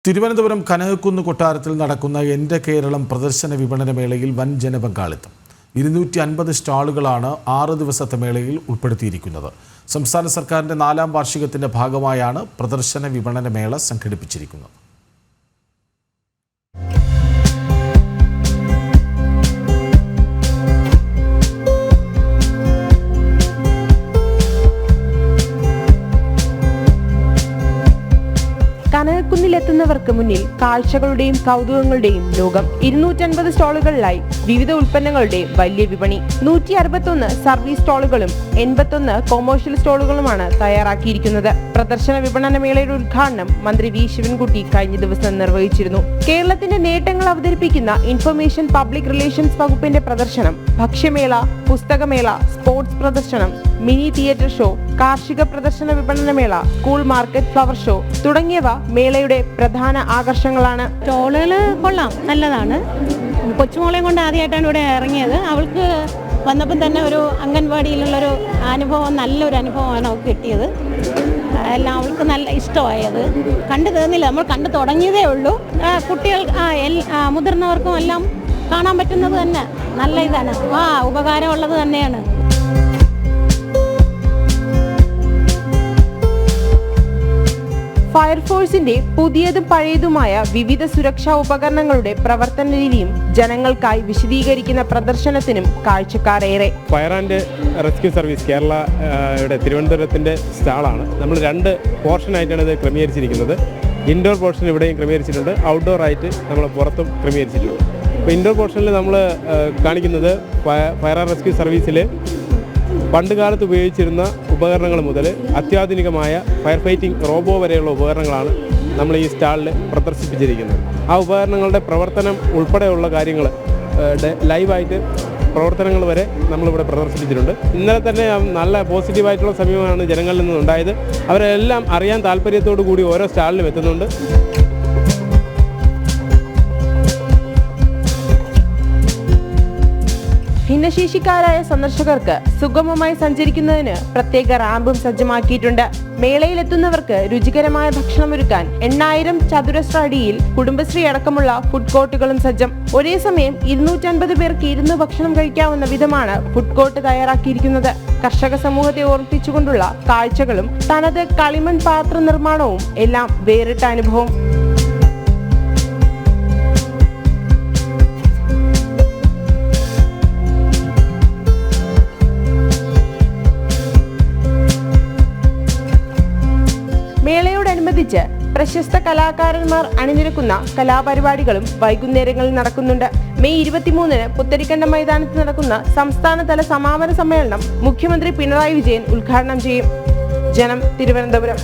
തിരുവനന്തപുരം കനകക്കുന്ന് കൊട്ടാരത്തിൽ നടക്കുന്ന എൻ്റെ കേരളം പ്രദർശന വിപണന മേളയിൽ വൻ ജനപങ്കാളിത്തം. 250 സ്റ്റാളുകളാണ് 6 ദിവസത്തെ മേളയിൽ ഉൾപ്പെടുത്തിയിരിക്കുന്നത്. സംസ്ഥാന സർക്കാരിൻ്റെ 4ാം വാർഷികത്തിൻ്റെ ഭാഗമായാണ് പ്രദർശന വിപണന മേള സംഘടിപ്പിച്ചിരിക്കുന്നത്. കനകക്കുന്നിലെത്തുന്നവർക്ക് മുന്നിൽ കാഴ്ചകളുടെയും കൗതുകങ്ങളുടെയും ലോകം. 250 സ്റ്റാളുകളിലായി വിവിധ ഉൽപ്പന്നങ്ങളുടെ വലിയ വിപണി. 161 സർവീസ് സ്റ്റാളുകളും 81 കൊമേഴ്ഷ്യൽ സ്റ്റാളുകളുമാണ് തയ്യാറാക്കിയിരിക്കുന്നത്. പ്രദർശന വിപണന മേളയുടെ ഉദ്ഘാടനം മന്ത്രി വി ശിവൻകുട്ടി കഴിഞ്ഞ ദിവസം നിർവഹിച്ചിരുന്നു. കേരളത്തിന്റെ നേട്ടങ്ങൾ അവതരിപ്പിക്കുന്ന ഇൻഫർമേഷൻ പബ്ലിക് റിലേഷൻസ് വകുപ്പിന്റെ പ്രദർശനം, ഭക്ഷ്യമേള, പുസ്തകമേള, സ്പോർട്സ് പ്രദർശനം, മിനി തിയേറ്റർ ഷോ, കാർഷിക പ്രദർശന വിപണന മേള, സ്കൂൾ മാർക്കറ്റ്, ഫ്ലവർ ഷോ തുടങ്ങിയവ മേളയുടെ പ്രധാന ആകർഷണങ്ങളാണ്. സ്റ്റോളുകൾ കൊള്ളാം, നല്ലതാണ്. കൊച്ചുമോളെയും കൊണ്ട് ആദ്യമായിട്ടാണ് ഇവിടെ ഇറങ്ങിയത്. അവൾക്ക് വന്നപ്പം തന്നെ ഒരു അംഗൻവാടിയിലുള്ളൊരു അനുഭവം, നല്ലൊരു അനുഭവമാണ് അവൾക്ക് കിട്ടിയത്. എല്ലാം അവൾക്ക് നല്ല ഇഷ്ടമായത്. കണ്ടു തീർന്നില്ല, നമ്മൾ കണ്ടു തുടങ്ങിയതേ ഉള്ളൂ. കുട്ടികൾ മുതിർന്നവർക്കും എല്ലാം കാണാൻ പറ്റുന്നത് തന്നെ നല്ല ഇതാണ്. ഉപകാരമുള്ളത് തന്നെയാണ്. ഫയർഫോഴ്സിന്റെ പുതിയതും പഴയതുമായ വിവിധ സുരക്ഷാ ഉപകരണങ്ങളുടെ പ്രവർത്തന രീതിയും ജനങ്ങൾക്കായി വിശദീകരിക്കുന്ന പ്രദർശനത്തിനും കാഴ്ചക്കാരേറെ. ഫയർ ആൻഡ് റെസ്ക്യൂ സർവീസ് കേരളയുടെ തിരുവനന്തപുരത്തിൻ്റെ സ്റ്റാളാണ്. നമ്മൾ 2 പോർഷനായിട്ടാണ് ഇത് ക്രമീകരിച്ചിരിക്കുന്നത്. ഇൻഡോർ പോർഷൻ ഇവിടെയും ക്രമീകരിച്ചിട്ടുണ്ട്, ഔട്ട്ഡോർ ആയിട്ട് നമ്മൾ പുറത്തും ക്രമീകരിച്ചിട്ടുണ്ട്. ഇപ്പോൾ ഇൻഡോർ പോർഷനിൽ നമ്മൾ കാണിക്കുന്നത് ഫയർ ആൻഡ് റെസ്ക്യൂ സർവീസിൽ പണ്ട് കാലത്ത് ഉപയോഗിച്ചിരുന്ന ഉപകരണങ്ങൾ മുതൽ അത്യാധുനികമായ ഫയർ ഫൈറ്റിംഗ് റോബോ വരെയുള്ള ഉപകരണങ്ങളാണ് നമ്മൾ ഈ സ്റ്റാളിൽ പ്രദർശിപ്പിച്ചിരിക്കുന്നത്. ആ ഉപകരണങ്ങളുടെ പ്രവർത്തനം ഉൾപ്പെടെയുള്ള കാര്യങ്ങൾ ലൈവായിട്ട് പ്രവർത്തനങ്ങൾ വരെ നമ്മളിവിടെ പ്രദർശിപ്പിച്ചിട്ടുണ്ട്. ഇന്നലെ തന്നെ നല്ല പോസിറ്റീവായിട്ടുള്ള സമീപനമാണ് ജനങ്ങളിൽ നിന്നുണ്ടായത്. അവരെല്ലാം അറിയാൻ താല്പര്യത്തോടു കൂടി ഓരോ സ്റ്റാളിലും എത്തുന്നുണ്ട്. ഭിന്നശേഷിക്കാരായ സന്ദർശകർക്ക് സുഗമമായി സഞ്ചരിക്കുന്നതിന് പ്രത്യേക റാമ്പും സജ്ജമാക്കിയിട്ടുണ്ട്. മേളയിലെത്തുന്നവർക്ക് രുചികരമായ ഭക്ഷണമൊരുക്കാൻ 8000 ചതുരശ്ര അടിയിൽ കുടുംബശ്രീ അടക്കമുള്ള ഫുഡ് കോർട്ടുകളും സജ്ജം. ഒരേ സമയം 250 പേർക്ക് ഇരുന്ന് ഭക്ഷണം കഴിക്കാവുന്ന വിധമാണ് ഫുഡ് കോർട്ട് തയ്യാറാക്കിയിരിക്കുന്നത്. കർഷക സമൂഹത്തെ ഓർമ്മിപ്പിച്ചുകൊണ്ടുള്ള കാഴ്ചകളും തനത് കളിമൺ പാത്ര നിർമ്മാണവും എല്ലാം വേറിട്ട അനുഭവം. മേളയോടനുബന്ധിച്ച് പ്രശസ്ത കലാകാരന്മാർ അണിനിരക്കുന്ന കലാപരിപാടികളും വൈകുന്നേരങ്ങളിൽ നടക്കുന്നുണ്ട്. മെയ് 23-ന് പുത്തരിക്കണ്ടം മൈതാനത്ത് നടക്കുന്ന സംസ്ഥാനതല സമാപന സമ്മേളനം മുഖ്യമന്ത്രി പിണറായി വിജയൻ ഉദ്ഘാടനം ചെയ്യും. ജനം, തിരുവനന്തപുരം.